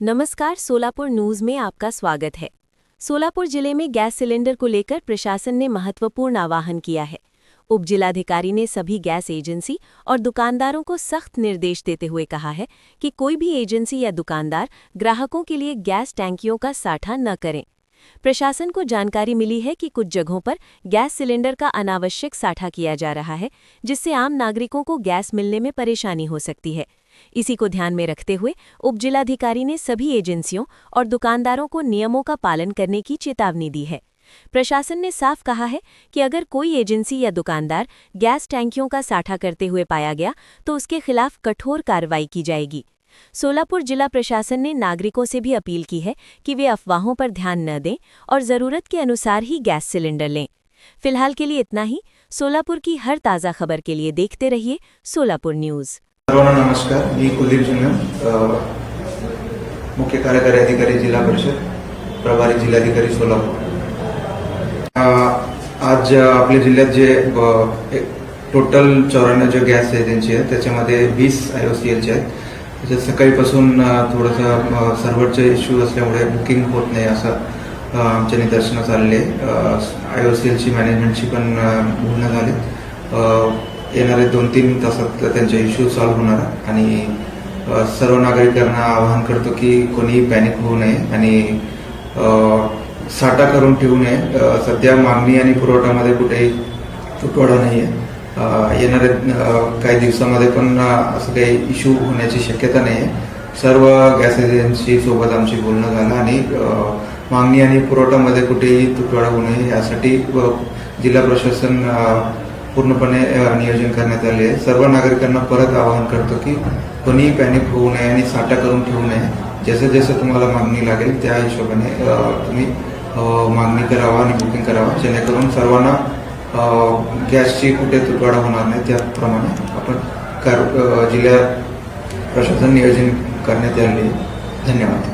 नमस्कार, सोलापुर न्यूज में आपका स्वागत है। सोलापुर जिले में गैस सिलेंडर को लेकर प्रशासन ने महत्वपूर्ण आह्वान किया है। उप जिलाधिकारी ने सभी गैस एजेंसी और दुकानदारों को सख्त निर्देश देते हुए कहा है कि कोई भी एजेंसी या दुकानदार ग्राहकों के लिए गैस टैंकियों का साठा न करें। प्रशासन को जानकारी मिली है कि कुछ जगहों पर गैस सिलेंडर का अनावश्यक साठा किया जा रहा है, जिससे आम नागरिकों को गैस मिलने में परेशानी हो सकती है। इसी को ध्यान में रखते हुए उप जिलाधिकारी ने सभी एजेंसियों और दुकानदारों को नियमों का पालन करने की चेतावनी दी है। प्रशासन ने साफ कहा है कि अगर कोई एजेंसी या दुकानदार गैस टैंकियों का साठा करते हुए पाया गया तो उसके खिलाफ कठोर कार्रवाई की जाएगी। सोलापुर जिला प्रशासन ने नागरिकों से भी अपील की है कि वे अफवाहों पर ध्यान न दें और जरूरत के अनुसार ही गैस सिलेंडर लें। फिलहाल के लिए इतना ही। सोलापुर की हर ताज़ा खबर के लिए देखते रहिए सोलापुर न्यूज़। सर्वांना नमस्कार। मी कुलदीप जिंगम, मुख्य कार्यकारी अधिकारी जिल्हा परिषद, प्रभारी जिल्हाधिकारी सोलापूर। आज आपल्या जिल्ह्यात जे टोटल 94 जे गॅस एजन्सी आहेत त्याच्यामध्ये 20 IOCLचे आहेत। त्याच्यात सकाळीपासून थोडंसं सर्व्हरचे इश्यू असल्यामुळे बुकिंग होत नाही असं आमच्या निदर्शनास आलेले। IOCLची मॅनेजमेंटची पण बोलणं झाले। येणारे 2-3 तासात त्यांचे इश्यू सॉल्व्ह होणार आणि सर्व नागरिकांना आवाहन करतो की कोणी पॅनिक होऊ नये आणि साठा करून ठेवू नये। सध्या मागणी आणि पुरवठ्यामध्ये कुठेही तुटवडा नाहीये। येणाऱ्या काही दिवसामध्ये पण असं काही इश्यू होण्याची शक्यता नाहीये। सर्व गॅस एजन्सी सोबत आमची बोलणं झालं आणि मागणी आणि पुरवठ्यामध्ये कुठेही तुटवडा होऊ नये यासाठी जिल्हा प्रशासन पूर्णपणे नियोजन करण्यात आले आहे। सर्व नागरिकांना परत आवाहन करतो की कोणीही पॅनिक होऊ नये आणि साठा करून ठेवू नये। जसं जसं तुम्हाला मागणी लागेल त्या हिशोबाने तुम्ही मागणी करावा आणि बुकिंग करावा, जेणेकरून सर्वांना गॅसची कुठे तुटवडा होणार नाही त्याप्रमाणे आपण जिल्हा प्रशासन नियोजन करण्यात आले। धन्यवाद।